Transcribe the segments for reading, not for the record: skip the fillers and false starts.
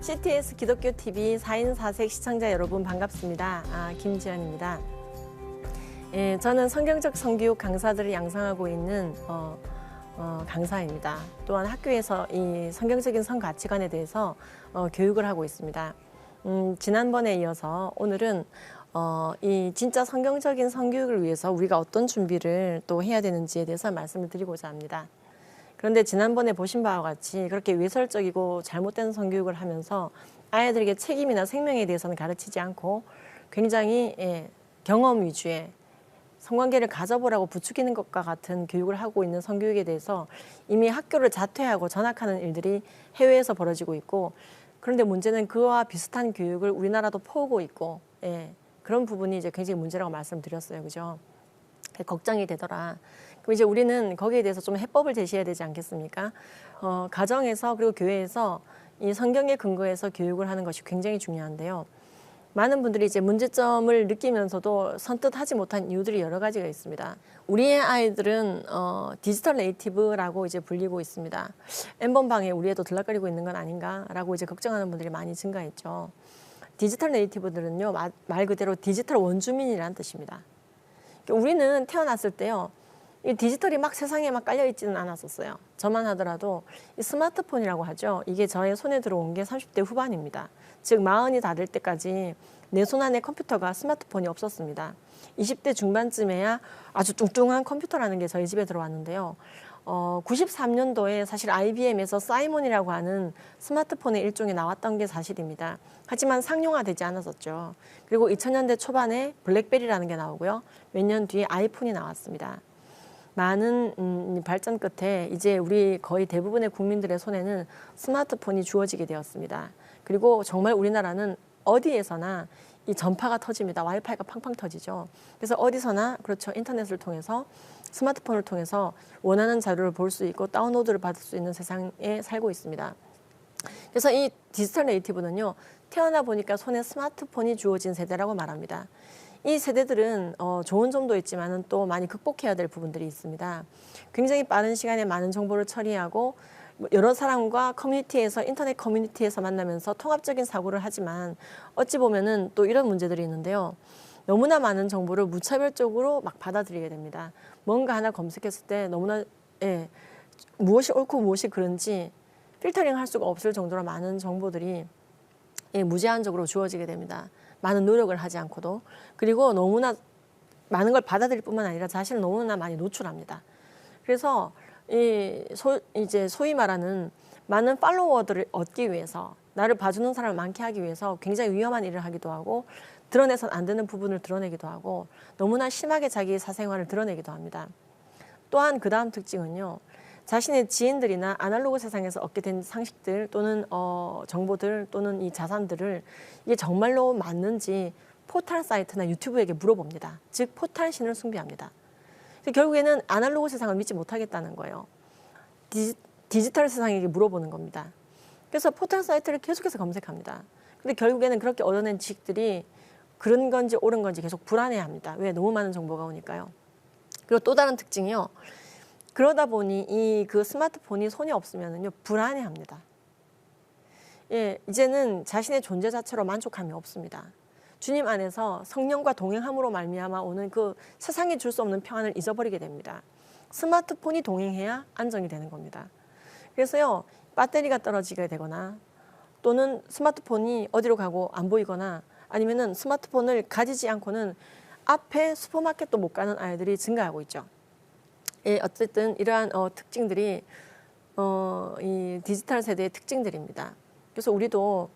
CTS 기독교 TV 4인 4색 시청자 여러분 반갑습니다. 김지연입니다. 저는 성경적 성교육 강사들을 양성하고 있는 강사입니다. 또한 학교에서 이 성경적인 성 가치관에 대해서 교육을 하고 있습니다. 지난번에 이어서 오늘은 이 진짜 성경적인 성교육을 위해서 우리가 어떤 준비를 또 해야 되는지에 대해서 말씀을 드리고자 합니다. 그런데 지난번에 보신 바와 같이 그렇게 외설적이고 잘못된 성교육을 하면서 아이들에게 책임이나 생명에 대해서는 가르치지 않고 굉장히 경험 위주의 성관계를 가져보라고 부추기는 것과 같은 교육을 하고 있는 성교육에 대해서 이미 학교를 자퇴하고 전학하는 일들이 해외에서 벌어지고 있고, 그런데 문제는 그와 비슷한 교육을 우리나라도 퍼오고 있고, 그런 부분이 이제 굉장히 문제라고 말씀드렸어요. 그죠? 걱정이 되더라. 그럼 이제 우리는 거기에 대해서 좀 해법을 제시해야 되지 않겠습니까? 가정에서 그리고 교회에서 이 성경에 근거해서 교육을 하는 것이 굉장히 중요한데요. 많은 분들이 이제 문제점을 느끼면서도 선뜻 하지 못한 이유들이 여러 가지가 있습니다. 우리의 아이들은 디지털 네이티브라고 이제 불리고 있습니다. N번방에 우리 애도 들락거리고 있는 건 아닌가라고 이제 걱정하는 분들이 많이 증가했죠. 디지털 네이티브들은요, 말 그대로 디지털 원주민이라는 뜻입니다. 우리는 태어났을 때요, 이 디지털이 막 세상에 막 깔려 있지는 않았었어요. 저만 하더라도 이 스마트폰이라고 하죠. 이게 저의 손에 들어온 게 30대 후반입니다. 즉 40이 다 될 때까지 내 손 안에 컴퓨터가 스마트폰이 없었습니다. 20대 중반쯤에야 아주 뚱뚱한 컴퓨터라는 게 저희 집에 들어왔는데요. 93년도에 사실 IBM에서 사이몬이라고 하는 스마트폰의 일종이 나왔던 게 사실입니다. 하지만 상용화되지 않았었죠. 그리고 2000년대 초반에 블랙베리라는 게 나오고요. 몇 년 뒤에 아이폰이 나왔습니다. 많은 발전 끝에 이제 우리 거의 대부분의 국민들의 손에는 스마트폰이 주어지게 되었습니다. 그리고 정말 우리나라는 어디에서나 이 전파가 터집니다. 와이파이가 팡팡 터지죠. 그래서 어디서나 그렇죠. 인터넷을 통해서 스마트폰을 통해서 원하는 자료를 볼 수 있고 다운로드를 받을 수 있는 세상에 살고 있습니다. 그래서 이 디지털 네이티브는요, 태어나 보니까 손에 스마트폰이 주어진 세대라고 말합니다. 이 세대들은 좋은 점도 있지만 또 많이 극복해야 될 부분들이 있습니다. 굉장히 빠른 시간에 많은 정보를 처리하고 여러 사람과 커뮤니티에서, 인터넷 커뮤니티에서 만나면서 통합적인 사고를 하지만 어찌 보면은 또 이런 문제들이 있는데요. 너무나 많은 정보를 무차별적으로 막 받아들이게 됩니다. 뭔가 하나 검색했을 때 너무나 무엇이 옳고 무엇이 그른지 필터링 할 수가 없을 정도로 많은 정보들이 무제한적으로 주어지게 됩니다. 많은 노력을 하지 않고도. 그리고 너무나 많은 걸 받아들일 뿐만 아니라 자신을 너무나 많이 노출합니다. 그래서 이제 소위 말하는 많은 팔로워들을 얻기 위해서, 나를 봐주는 사람을 많게 하기 위해서 굉장히 위험한 일을 하기도 하고, 드러내선 안 되는 부분을 드러내기도 하고, 너무나 심하게 자기의 사생활을 드러내기도 합니다. 또한 그 다음 특징은요, 자신의 지인들이나 아날로그 세상에서 얻게 된 상식들 또는 정보들 또는 이 자산들을 이게 정말로 맞는지 포탈 사이트나 유튜브에게 물어봅니다. 즉 포탈신을 숭배합니다. 결국에는 아날로그 세상을 믿지 못하겠다는 거예요. 디지털 세상에게 물어보는 겁니다. 그래서 포털 사이트를 계속해서 검색합니다. 근데 결국에는 그렇게 얻어낸 지식들이 그런 건지 옳은 건지 계속 불안해합니다. 왜? 너무 많은 정보가 오니까요. 그리고 또 다른 특징이요. 그러다 보니 그 스마트폰이 손에 없으면은요, 불안해합니다. 이제는 자신의 존재 자체로 만족함이 없습니다. 주님 안에서 성령과 동행함으로 말미암아 오는 그 세상에 줄 수 없는 평안을 잊어버리게 됩니다. 스마트폰이 동행해야 안정이 되는 겁니다. 그래서요, 배터리가 떨어지게 되거나 또는 스마트폰이 어디로 가고 안 보이거나 아니면은 스마트폰을 가지지 않고는 앞에 슈퍼마켓도 못 가는 아이들이 증가하고 있죠. 어쨌든 이러한 특징들이 이 디지털 세대의 특징들입니다. 그래서 우리도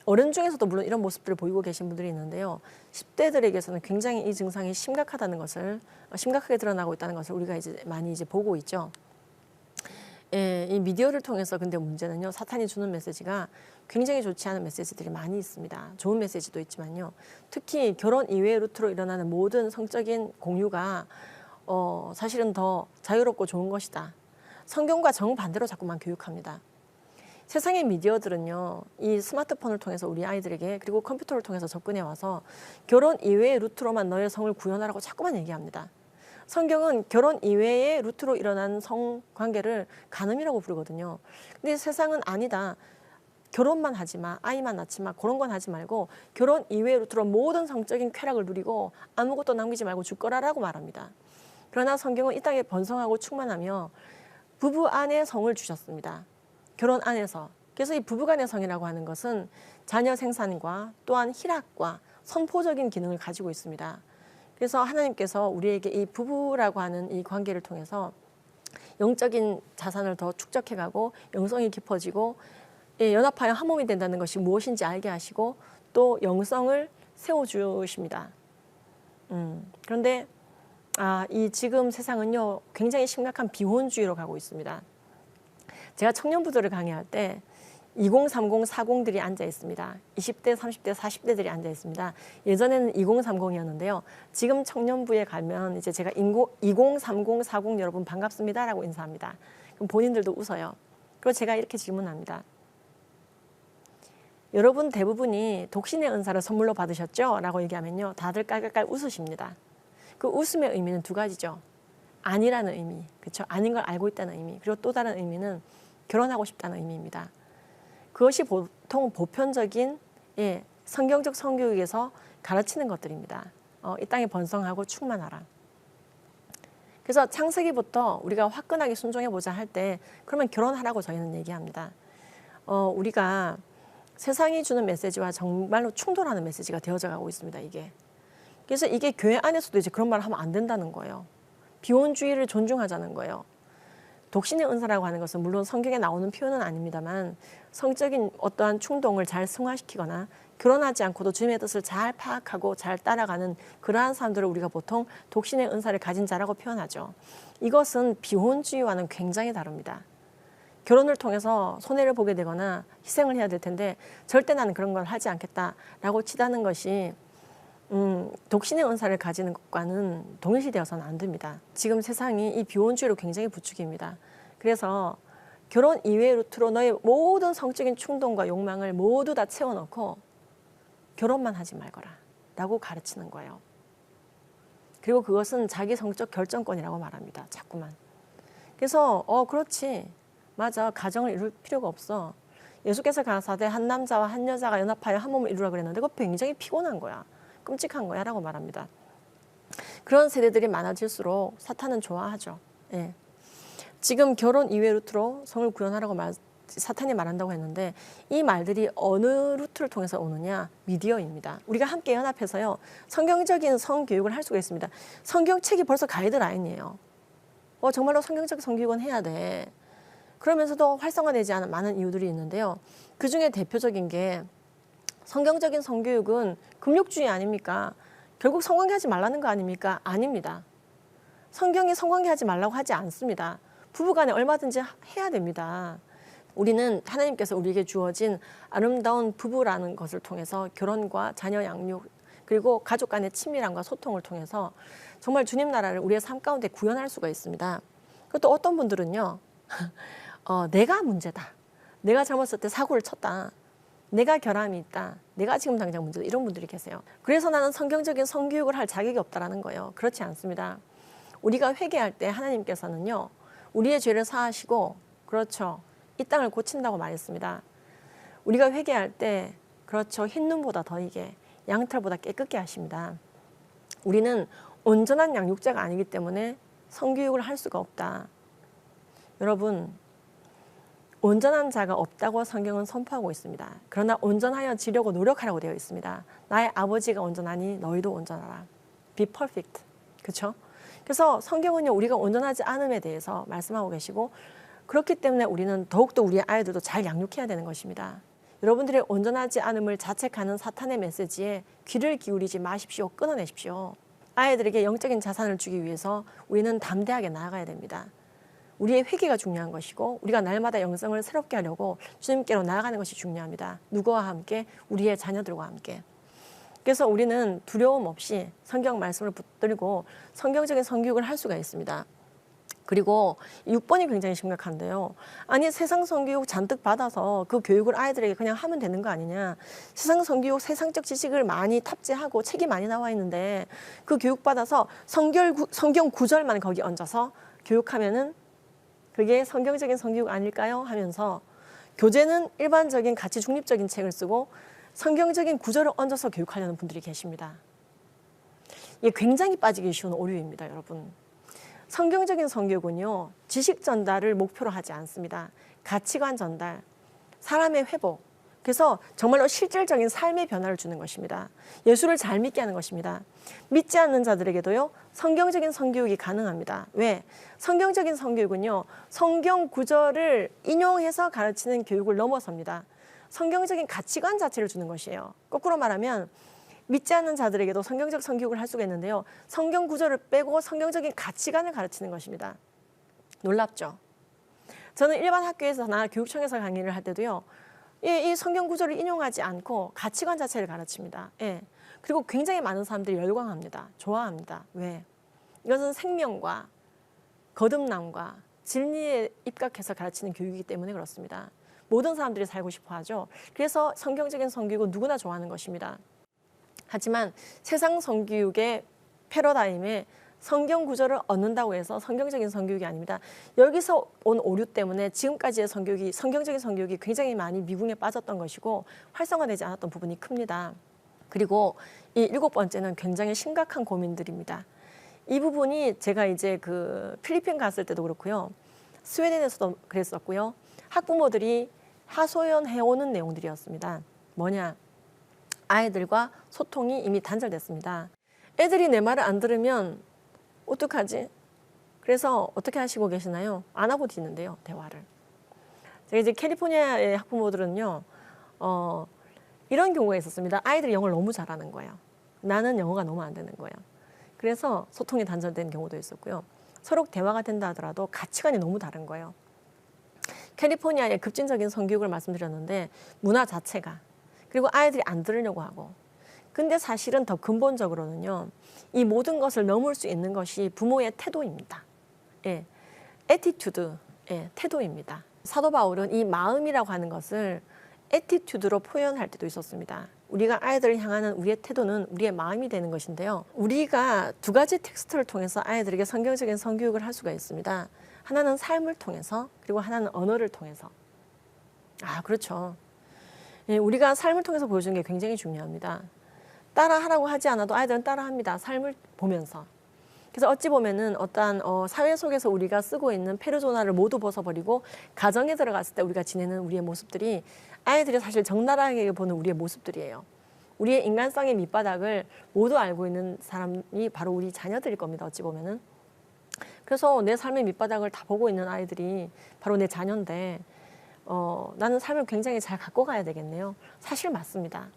어른 중에서도 물론 이런 모습들을 보이고 계신 분들이 있는데요. 10대들에게서는 굉장히 이 증상이 심각하다는 것을, 심각하게 드러나고 있다는 것을 우리가 이제 많이 보고 있죠. 이 미디어를 통해서 근데 문제는요, 사탄이 주는 메시지가 굉장히 좋지 않은 메시지들이 많이 있습니다. 좋은 메시지도 있지만요. 특히 결혼 이외의 루트로 일어나는 모든 성적인 공유가 사실은 더 자유롭고 좋은 것이다. 성경과 정반대로 자꾸만 교육합니다. 세상의 미디어들은요, 이 스마트폰을 통해서 우리 아이들에게 그리고 컴퓨터를 통해서 접근해 와서 결혼 이외의 루트로만 너의 성을 구현하라고 자꾸만 얘기합니다. 성경은 결혼 이외의 루트로 일어난 성관계를 간음이라고 부르거든요. 근데 세상은 아니다. 결혼만 하지 마, 아이만 낳지 마, 그런 건 하지 말고 결혼 이외로 들어 모든 성적인 쾌락을 누리고 아무것도 남기지 말고 죽거라라고 말합니다. 그러나 성경은 이 땅에 번성하고 충만하며 부부 안에 성을 주셨습니다. 결혼 안에서. 그래서 이 부부간의 성이라고 하는 것은 자녀 생산과 또한 희락과 선포적인 기능을 가지고 있습니다. 그래서 하나님께서 우리에게 이 부부라고 하는 이 관계를 통해서 영적인 자산을 더 축적해가고 영성이 깊어지고 연합하여 한 몸이 된다는 것이 무엇인지 알게 하시고 또 영성을 세워주십니다. 그런데 이 지금 세상은요 굉장히 심각한 비혼주의로 가고 있습니다. 제가 청년부들을 강의할 때 20, 30, 40들이 앉아 있습니다. 20대, 30대, 40대들이 앉아 있습니다. 예전에는 2030이었는데요. 지금 청년부에 가면 이제 제가 20, 30, 40 여러분 반갑습니다라고 인사합니다. 그럼 본인들도 웃어요. 그리고 제가 이렇게 질문합니다. 여러분 대부분이 독신의 은사를 선물로 받으셨죠? 라고 얘기하면요. 다들 깔깔깔 웃으십니다. 그 웃음의 의미는 두 가지죠. 아니라는 의미, 그렇죠? 아닌 걸 알고 있다는 의미. 그리고 또 다른 의미는 결혼하고 싶다는 의미입니다. 그것이 보통 보편적인 성경적 성교육에서 가르치는 것들입니다. 이 땅에 번성하고 충만하라. 그래서 창세기부터 우리가 화끈하게 순종해보자 할 때 그러면 결혼하라고 저희는 얘기합니다. 우리가 세상이 주는 메시지와 정말로 충돌하는 메시지가 되어져 가고 있습니다. 이게. 그래서 이게 교회 안에서도 이제 그런 말을 하면 안 된다는 거예요. 비혼주의를 존중하자는 거예요. 독신의 은사라고 하는 것은 물론 성경에 나오는 표현은 아닙니다만 성적인 어떠한 충동을 잘 승화시키거나 결혼하지 않고도 주님의 뜻을 잘 파악하고 잘 따라가는 그러한 사람들을 우리가 보통 독신의 은사를 가진 자라고 표현하죠. 이것은 비혼주의와는 굉장히 다릅니다. 결혼을 통해서 손해를 보게 되거나 희생을 해야 될 텐데 절대 나는 그런 걸 하지 않겠다라고 치닫는 것이 독신의 은사를 가지는 것과는 동일시되어서는 안 됩니다. 지금 세상이 이 비혼주의로 굉장히 부추깁니다. 그래서 결혼 이외의 루트로 너의 모든 성적인 충동과 욕망을 모두 다 채워넣고 결혼만 하지 말거라 라고 가르치는 거예요. 그리고 그것은 자기 성적 결정권이라고 말합니다. 자꾸만. 그래서 그렇지. 맞아. 가정을 이룰 필요가 없어. 예수께서 가라사대 한 남자와 한 여자가 연합하여 한 몸을 이루라 그랬는데 그거 굉장히 피곤한 거야. 끔찍한 거야 라고 말합니다. 그런 세대들이 많아질수록 사탄은 좋아하죠. 예. 지금 결혼 이외 루트로 성을 구현하라고 사탄이 말한다고 했는데 이 말들이 어느 루트를 통해서 오느냐? 미디어입니다. 우리가 함께 연합해서요. 성경적인 성교육을 할 수가 있습니다. 성경책이 벌써 가이드라인이에요. 정말로 성경적 성교육은 해야 돼. 그러면서도 활성화되지 않은 많은 이유들이 있는데요. 그중에 대표적인 게 성경적인 성교육은 금욕주의 아닙니까? 결국 성관계하지 말라는 거 아닙니까? 아닙니다. 성경이 성관계하지 말라고 하지 않습니다. 부부간에 얼마든지 해야 됩니다. 우리는 하나님께서 우리에게 주어진 아름다운 부부라는 것을 통해서 결혼과 자녀 양육 그리고 가족 간의 친밀함과 소통을 통해서 정말 주님 나라를 우리의 삶 가운데 구현할 수가 있습니다. 그것도 어떤 분들은요. 내가 문제다. 내가 잘못했을 때 사고를 쳤다. 내가 결함이 있다. 내가 지금 당장 문제다. 이런 분들이 계세요. 그래서 나는 성경적인 성교육을 할 자격이 없다라는 거예요. 그렇지 않습니다. 우리가 회개할 때 하나님께서는요. 우리의 죄를 사하시고 그렇죠. 이 땅을 고친다고 말했습니다. 우리가 회개할 때 그렇죠. 흰 눈보다 더이게 양털보다 깨끗게 하십니다. 우리는 온전한 양육자가 아니기 때문에 성교육을 할 수가 없다. 여러분 온전한 자가 없다고 성경은 선포하고 있습니다. 그러나 온전하여 지려고 노력하라고 되어 있습니다. 나의 아버지가 온전하니 너희도 온전하라. Be perfect. 그렇죠? 그래서 성경은요. 우리가 온전하지 않음에 대해서 말씀하고 계시고 그렇기 때문에 우리는 더욱더 우리의 아이들도 잘 양육해야 되는 것입니다. 여러분들의 온전하지 않음을 자책하는 사탄의 메시지에 귀를 기울이지 마십시오. 끊어내십시오. 아이들에게 영적인 자산을 주기 위해서 우리는 담대하게 나아가야 됩니다. 우리의 회개가 중요한 것이고 우리가 날마다 영성을 새롭게 하려고 주님께로 나아가는 것이 중요합니다. 누구와 함께? 우리의 자녀들과 함께. 그래서 우리는 두려움 없이 성경 말씀을 붙들고 성경적인 성교육을 할 수가 있습니다. 그리고 6번이 굉장히 심각한데요. 아니 세상 성교육 잔뜩 받아서 그 교육을 아이들에게 그냥 하면 되는 거 아니냐. 세상 성교육 세상적 지식을 많이 탑재하고 책이 많이 나와 있는데 그 교육 받아서 성경 구절만 거기 얹어서 교육하면은 그게 성경적인 성교육 아닐까요? 하면서 교재는 일반적인 가치 중립적인 책을 쓰고 성경적인 구절을 얹어서 교육하려는 분들이 계십니다. 이게 굉장히 빠지기 쉬운 오류입니다, 여러분. 성경적인 성교육은요, 지식 전달을 목표로 하지 않습니다. 가치관 전달, 사람의 회복, 그래서 정말로 실질적인 삶의 변화를 주는 것입니다. 예수를 잘 믿게 하는 것입니다. 믿지 않는 자들에게도요, 성경적인 성교육이 가능합니다. 왜? 성경적인 성교육은요, 성경 구절을 인용해서 가르치는 교육을 넘어섭니다. 성경적인 가치관 자체를 주는 것이에요. 거꾸로 말하면 믿지 않는 자들에게도 성경적 성교육을 할 수가 있는데요, 성경 구절을 빼고 성경적인 가치관을 가르치는 것입니다. 놀랍죠? 저는 일반 학교에서나 교육청에서 강의를 할 때도요, 이 성경 구절을 인용하지 않고 가치관 자체를 가르칩니다. 예. 그리고 굉장히 많은 사람들이 열광합니다. 좋아합니다. 왜? 이것은 생명과 거듭남과 진리에 입각해서 가르치는 교육이기 때문에 그렇습니다. 모든 사람들이 살고 싶어 하죠. 그래서 성경적인 성교육은 누구나 좋아하는 것입니다. 하지만 세상 성교육의 패러다임에 성경 구절을 얻는다고 해서 성경적인 성교육이 아닙니다. 여기서 온 오류 때문에 지금까지의 성경적인 성교육이 굉장히 많이 미궁에 빠졌던 것이고 활성화되지 않았던 부분이 큽니다. 그리고 이 7번째는 굉장히 심각한 고민들입니다. 이 부분이 제가 이제 그 필리핀 갔을 때도 그렇고요, 스웨덴에서도 그랬었고요, 학부모들이 하소연해오는 내용들이었습니다. 뭐냐? 아이들과 소통이 이미 단절됐습니다. 애들이 내 말을 안 들으면 어떡하지? 그래서 어떻게 하시고 계시나요? 안 하고 있는데요, 대화를. 제가 이제 캘리포니아의 학부모들은요, 이런 경우가 있었습니다. 아이들이 영어를 너무 잘하는 거예요. 나는 영어가 너무 안 되는 거예요. 그래서 소통이 단절된 경우도 있었고요. 서로 대화가 된다 하더라도 가치관이 너무 다른 거예요. 캘리포니아의 급진적인 성교육을 말씀드렸는데 문화 자체가, 그리고 아이들이 안 들으려고 하고, 근데 사실은 더 근본적으로는요, 이 모든 것을 넘을 수 있는 것이 부모의 태도입니다. 예, 애티튜드, 예, 태도입니다. 사도 바울은 이 마음이라고 하는 것을 애티튜드로 표현할 때도 있었습니다. 우리가 아이들을 향하는 우리의 태도는 우리의 마음이 되는 것인데요, 우리가 두 가지 텍스트를 통해서 아이들에게 성경적인 성교육을 할 수가 있습니다. 하나는 삶을 통해서, 그리고 하나는 언어를 통해서. 그렇죠. 예, 우리가 삶을 통해서 보여주는 게 굉장히 중요합니다. 따라하라고 하지 않아도 아이들은 따라합니다. 삶을 보면서. 그래서 어찌 보면은 어떠한 사회 속에서 우리가 쓰고 있는 페르소나를 모두 벗어버리고 가정에 들어갔을 때 우리가 지내는 우리의 모습들이 아이들이 사실 적나라하게 보는 우리의 모습들이에요. 우리의 인간성의 밑바닥을 모두 알고 있는 사람이 바로 우리 자녀들일 겁니다. 어찌 보면은. 그래서 내 삶의 밑바닥을 다 보고 있는 아이들이 바로 내 자녀인데 나는 삶을 굉장히 잘 갖고 가야 되겠네요. 사실 맞습니다.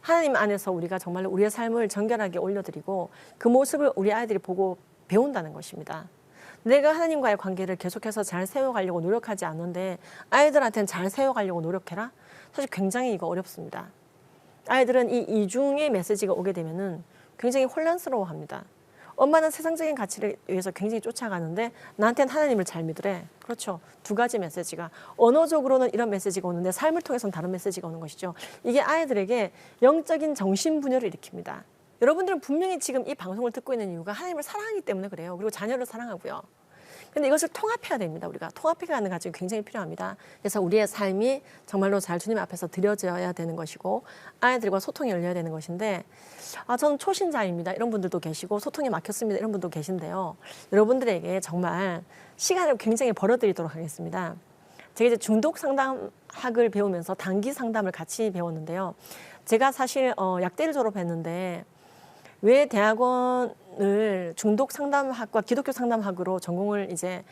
하나님 안에서 우리가 정말로 우리의 삶을 정결하게 올려드리고 그 모습을 우리 아이들이 보고 배운다는 것입니다. 내가 하나님과의 관계를 계속해서 잘 세워가려고 노력하지 않는데 아이들한테는 잘 세워가려고 노력해라? 사실 굉장히 이거 어렵습니다. 아이들은 이 이중의 메시지가 오게 되면은 굉장히 혼란스러워합니다. 엄마는 세상적인 가치를 위해서 굉장히 쫓아가는데 나한테는 하나님을 잘 믿으래. 그렇죠. 두 가지 메시지가. 언어적으로는 이런 메시지가 오는데 삶을 통해서는 다른 메시지가 오는 것이죠. 이게 아이들에게 영적인 정신분열을 일으킵니다. 여러분들은 분명히 지금 이 방송을 듣고 있는 이유가 하나님을 사랑하기 때문에 그래요. 그리고 자녀를 사랑하고요. 근데 이것을 통합해야 됩니다. 우리가 통합해가는 과정이 굉장히 필요합니다. 그래서 우리의 삶이 정말로 잘 주님 앞에서 드려져야 되는 것이고 아이들과 소통이 열려야 되는 것인데 저는 초신자입니다. 이런 분들도 계시고 소통이 막혔습니다. 이런 분도 계신데요. 여러분들에게 정말 시간을 굉장히 벌어드리도록 하겠습니다. 제가 이제 중독 상담학을 배우면서 단기 상담을 같이 배웠는데요. 제가 사실 약대를 졸업했는데 왜 대학원을 중독 상담학과 기독교 상담학으로 전공을 이제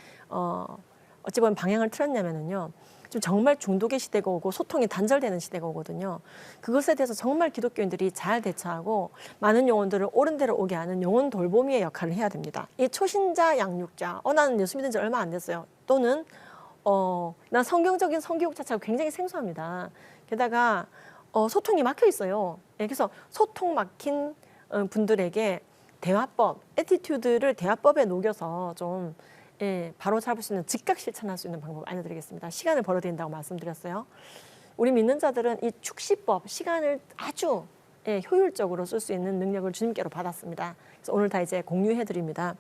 어찌 보면 방향을 틀었냐면요. 좀 정말 중독의 시대가 오고 소통이 단절되는 시대가 오거든요. 그것에 대해서 정말 기독교인들이 잘 대처하고 많은 영혼들을 옳은 대로 오게 하는 영혼 돌보미의 역할을 해야 됩니다. 이 초신자 양육자, 나는 예수 믿은 지 얼마 안 됐어요. 또는 난 성경적인 성교육 자체가 굉장히 생소합니다. 게다가 소통이 막혀 있어요. 그래서 소통 막힌 분들에게 대화법, 애티튜드를 대화법에 녹여서 좀 바로 잡을 수 있는 즉각 실천할 수 있는 방법 알려드리겠습니다. 시간을 벌어들인다고 말씀드렸어요. 우리 믿는 자들은 이 축시법, 시간을 아주 효율적으로 쓸 수 있는 능력을 주님께로 받았습니다. 그래서 오늘 다 이제 공유해드립니다.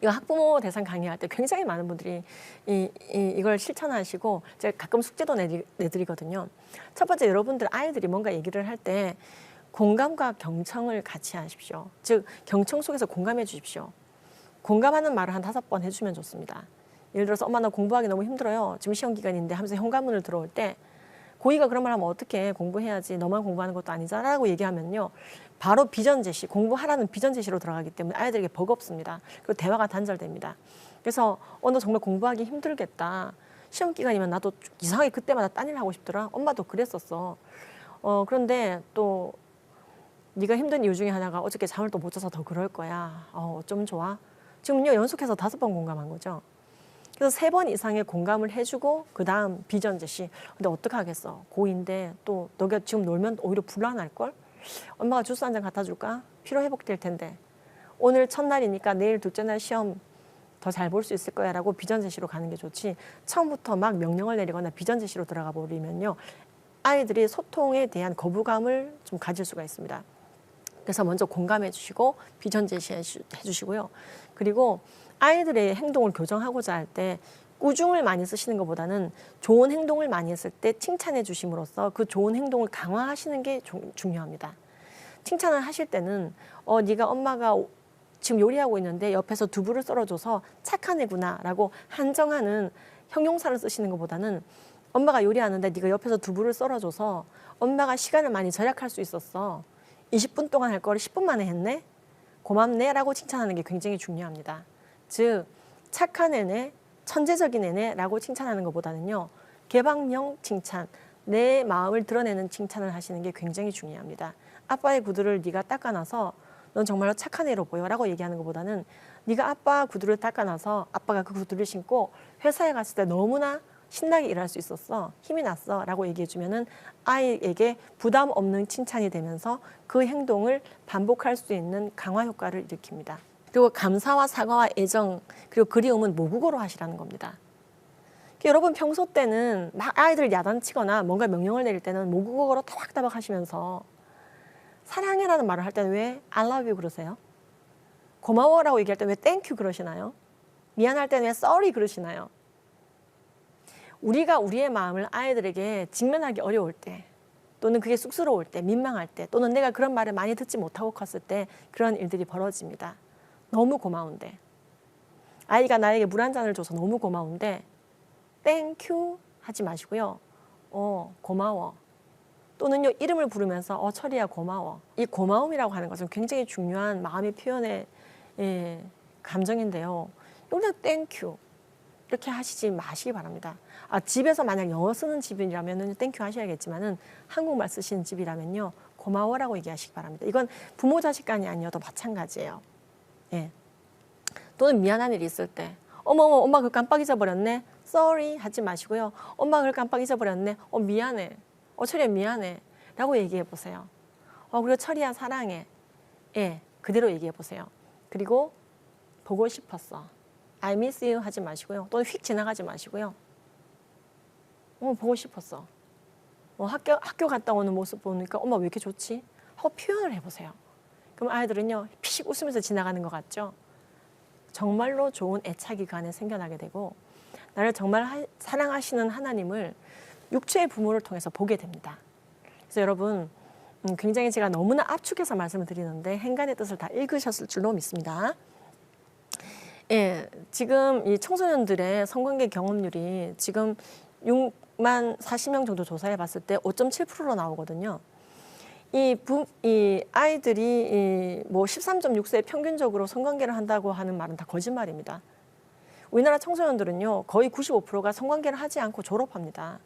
이거 학부모 대상 강의할 때 굉장히 많은 분들이 이걸 실천하시고 제가 가끔 숙제도 내드리거든요. 첫 번째, 여러분들 아이들이 뭔가 얘기를 할 때 공감과 경청을 같이 하십시오. 즉 경청 속에서 공감해 주십시오. 공감하는 말을 한 5번 해주면 좋습니다. 예를 들어서 엄마 나 공부하기 너무 힘들어요. 지금 시험 기간인데 하면서 현관문을 들어올 때 고의가 그런 말 하면 어떻게 공부해야지 너만 공부하는 것도 아니잖아 라고 얘기하면요. 바로 비전 제시, 공부하라는 비전 제시로 들어가기 때문에 아이들에게 버겁습니다. 그리고 대화가 단절됩니다. 그래서 너 정말 공부하기 힘들겠다. 시험 기간이면 나도 이상하게 그때마다 딴 일 하고 싶더라. 엄마도 그랬었어. 그런데 또 네가 힘든 이유 중에 하나가 어저께 잠을 또 못 자서 더 그럴 거야. 어쩜 좋아? 지금요 연속해서 5번 공감한 거죠. 그래서 3번 이상의 공감을 해주고 그 다음 비전 제시. 근데 어떡하겠어. 고2인데 또 너가 지금 놀면 오히려 불안할걸? 엄마가 주스 한 잔 갖다 줄까? 피로 회복될 텐데. 오늘 첫날이니까 내일 둘째 날 시험 더 잘 볼 수 있을 거야 라고 비전 제시로 가는 게 좋지. 처음부터 막 명령을 내리거나 비전 제시로 들어가 버리면요. 아이들이 소통에 대한 거부감을 좀 가질 수가 있습니다. 그래서 먼저 공감해 주시고 비전 제시해 주시고요. 그리고 아이들의 행동을 교정하고자 할 때 꾸중을 많이 쓰시는 것보다는 좋은 행동을 많이 했을 때 칭찬해 주심으로써 그 좋은 행동을 강화하시는 게 중요합니다. 칭찬을 하실 때는 네가 엄마가 지금 요리하고 있는데 옆에서 두부를 썰어줘서 착한 애구나 라고 한정하는 형용사를 쓰시는 것보다는 엄마가 요리하는데 네가 옆에서 두부를 썰어줘서 엄마가 시간을 많이 절약할 수 있었어. 20분 동안 할 거를 10분 만에 했네? 고맙네 라고 칭찬하는 게 굉장히 중요합니다. 즉 착한 애네, 천재적인 애네 라고 칭찬하는 것보다는요. 개방형 칭찬, 내 마음을 드러내는 칭찬을 하시는 게 굉장히 중요합니다. 아빠의 구두를 네가 닦아놔서 넌 정말로 착한 애로 보여 라고 얘기하는 것보다는 네가 아빠 구두를 닦아놔서 아빠가 그 구두를 신고 회사에 갔을 때 너무나 신나게 일할 수 있었어. 힘이 났어. 라고 얘기해 주면은 아이에게 부담 없는 칭찬이 되면서 그 행동을 반복할 수 있는 강화 효과를 일으킵니다. 그리고 감사와 사과와 애정 그리고 그리움은 모국어로 하시라는 겁니다. 여러분 평소 때는 막 아이들 야단치거나 뭔가 명령을 내릴 때는 모국어로 타박타박 하시면서 사랑해라는 말을 할 때는 왜 I love you 그러세요? 고마워라고 얘기할 때는 왜 thank you 그러시나요? 미안할 때는 왜 sorry 그러시나요? 우리가 우리의 마음을 아이들에게 직면하기 어려울 때 또는 그게 쑥스러울 때, 민망할 때 또는 내가 그런 말을 많이 듣지 못하고 컸을 때 그런 일들이 벌어집니다. 너무 고마운데 아이가 나에게 물 한 잔을 줘서 너무 고마운데 thank you 하지 마시고요. 고마워. 또는요 이름을 부르면서 철이야 고마워. 이 고마움이라고 하는 것은 굉장히 중요한 마음의 표현의 감정인데요. 그냥 thank you 이렇게 하시지 마시기 바랍니다. 집에서 만약 영어 쓰는 집이라면 땡큐 하셔야겠지만은 한국말 쓰시는 집이라면요 고마워라고 얘기하시기 바랍니다. 이건 부모 자식 간이 아니어도 마찬가지예요. 예. 또는 미안한 일이 있을 때 어머 엄마 그걸 깜빡 잊어버렸네. sorry 하지 마시고요. 엄마 그걸 깜빡 잊어버렸네. 미안해. 철이야 미안해. 라고 얘기해 보세요. 그리고 철이야 사랑해. 예, 그대로 얘기해 보세요. 그리고 보고 싶었어. I miss you 하지 마시고요. 또는 휙 지나가지 마시고요. 보고 싶었어. 학교 갔다 오는 모습 보니까 엄마 왜 이렇게 좋지? 하고 표현을 해보세요. 그럼 아이들은요 피식 웃으면서 지나가는 것 같죠? 정말로 좋은 애착이 그 안에 생겨나게 되고 나를 정말 사랑하시는 하나님을 육체의 부모를 통해서 보게 됩니다. 그래서 여러분 굉장히 제가 너무나 압축해서 말씀을 드리는데 행간의 뜻을 다 읽으셨을 줄로 믿습니다. 예, 지금 이 청소년들의 성관계 경험률이 지금 6만 40명 정도 조사해 봤을 때 5.7%로 나오거든요. 이 아이들이 뭐 13.6세에 평균적으로 성관계를 한다고 하는 말은 다 거짓말입니다. 우리나라 청소년들은요 거의 95%가 성관계를 하지 않고 졸업합니다.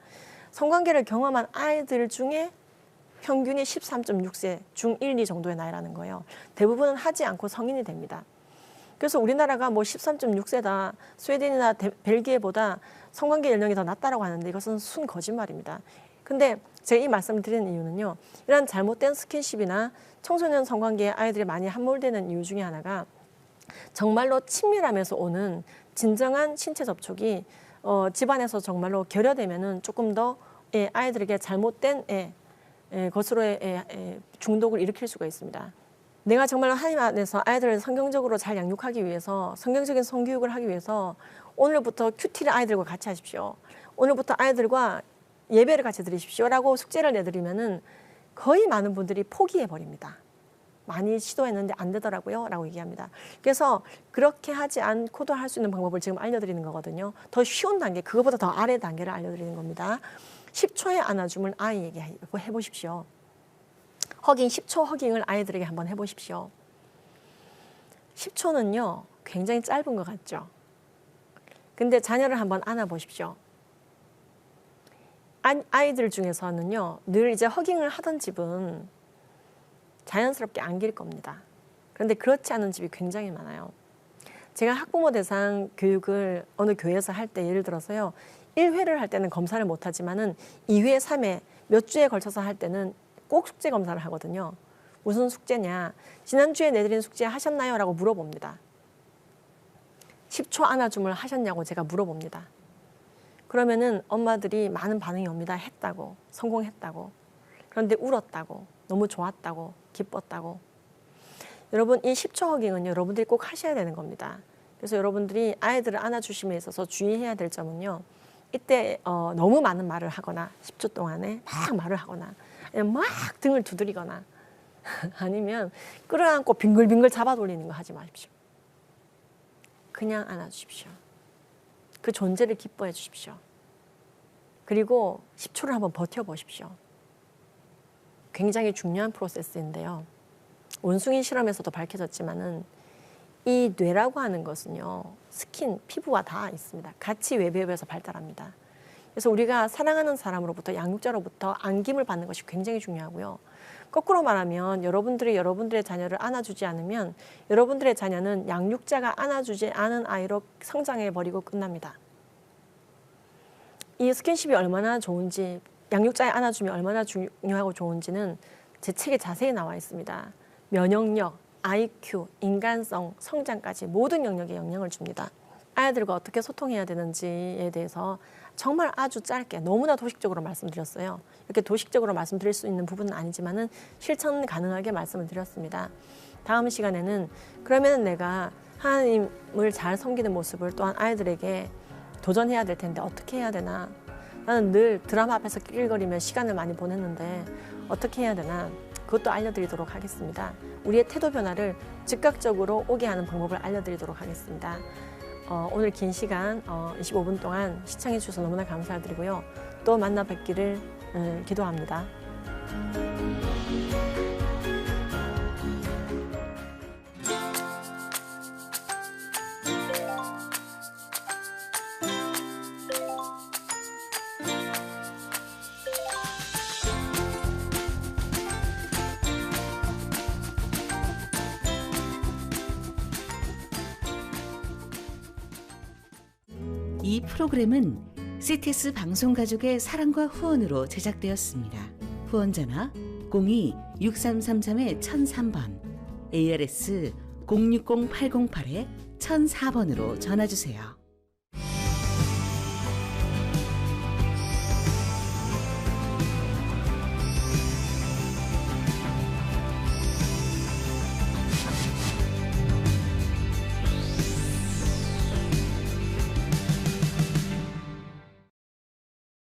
성관계를 경험한 아이들 중에 평균이 13.6세 중1, 2 정도의 나이라는 거예요. 대부분은 하지 않고 성인이 됩니다. 그래서 우리나라가 뭐 13.6세다 스웨덴이나 벨기에보다 성관계 연령이 더 낮다라고 하는데 이것은 순 거짓말입니다. 근데 제가 이 말씀을 드리는 이유는요. 이런 잘못된 스킨십이나 청소년 성관계에 아이들이 많이 함몰되는 이유 중에 하나가 정말로 친밀하면서 오는 진정한 신체 접촉이 집안에서 정말로 결여되면은 조금 더 아이들에게 잘못된 것으로의 중독을 일으킬 수가 있습니다. 내가 정말 하나님 안에서 아이들을 성경적으로 잘 양육하기 위해서, 성경적인 성교육을 하기 위해서 오늘부터 큐티를 아이들과 같이 하십시오. 오늘부터 아이들과 예배를 같이 드리십시오라고 숙제를 내드리면은 거의 많은 분들이 포기해 버립니다. 많이 시도했는데 안 되더라고요 라고 얘기합니다. 그래서 그렇게 하지 않고도 할 수 있는 방법을 지금 알려드리는 거거든요. 더 쉬운 단계, 그거보다 더 아래 단계를 알려드리는 겁니다. 10초의 안아줌을 아이에게 해보십시오. 허깅, 10초 허깅을 아이들에게 한번 해보십시오. 10초는요 굉장히 짧은 것 같죠. 근데 자녀를 한번 안아보십시오. 아이들 중에서는요 늘 이제 허깅을 하던 집은 자연스럽게 안길 겁니다. 그런데 그렇지 않은 집이 굉장히 많아요. 제가 학부모 대상 교육을 어느 교회에서 할 때 예를 들어서요 1회를 할 때는 검사를 못하지만은 2회, 3회 몇 주에 걸쳐서 할 때는 꼭 숙제 검사를 하거든요. 무슨 숙제냐, 지난주에 내드린 숙제 하셨나요? 라고 물어봅니다. 10초 안아줌을 하셨냐고 제가 물어봅니다. 그러면은 엄마들이 많은 반응이 옵니다. 했다고, 성공했다고, 그런데 울었다고, 너무 좋았다고, 기뻤다고. 여러분 이 10초 허깅은요 여러분들이 꼭 하셔야 되는 겁니다. 그래서 여러분들이 아이들을 안아주심에 있어서 주의해야 될 점은요, 이때 너무 많은 말을 하거나 10초 동안에 막 말을 하거나 아니면 막 등을 두드리거나 아니면 끌어안고 빙글빙글 잡아 돌리는 거 하지 마십시오. 그냥 안아주십시오. 그 존재를 기뻐해 주십시오. 그리고 10초를 한번 버텨보십시오. 굉장히 중요한 프로세스인데요. 원숭이 실험에서도 밝혀졌지만은 이 뇌라고 하는 것은요 스킨, 피부와 다 있습니다. 같이 외부에서 발달합니다. 그래서 우리가 사랑하는 사람으로부터, 양육자로부터 안김을 받는 것이 굉장히 중요하고요. 거꾸로 말하면 여러분들이 여러분들의 자녀를 안아주지 않으면 여러분들의 자녀는 양육자가 안아주지 않은 아이로 성장해버리고 끝납니다. 이 스킨십이 얼마나 좋은지, 양육자의 안아줌이 얼마나 중요하고 좋은지는 제 책에 자세히 나와 있습니다. 면역력, IQ, 인간성, 성장까지 모든 영역에 영향을 줍니다. 아이들과 어떻게 소통해야 되는지에 대해서 정말 아주 짧게 너무나 도식적으로 말씀드렸어요. 이렇게 도식적으로 말씀드릴 수 있는 부분은 아니지만은 실천 가능하게 말씀을 드렸습니다. 다음 시간에는 그러면 내가 하나님을 잘 섬기는 모습을 또한 아이들에게 도전해야 될 텐데 어떻게 해야 되나? 나는 늘 드라마 앞에서 낄낄거리며 시간을 많이 보냈는데 어떻게 해야 되나? 그것도 알려드리도록 하겠습니다. 우리의 태도 변화를 즉각적으로 오게 하는 방법을 알려드리도록 하겠습니다. 오늘 긴 시간 25분 동안 시청해 주셔서 너무나 감사드리고요. 또 만나 뵙기를 기도합니다. 이 프로그램은 CTS 방송가족의 사랑과 후원으로 제작되었습니다. 후원 전화 02-6333-1003번, ARS 060-808-1004번으로 전화주세요.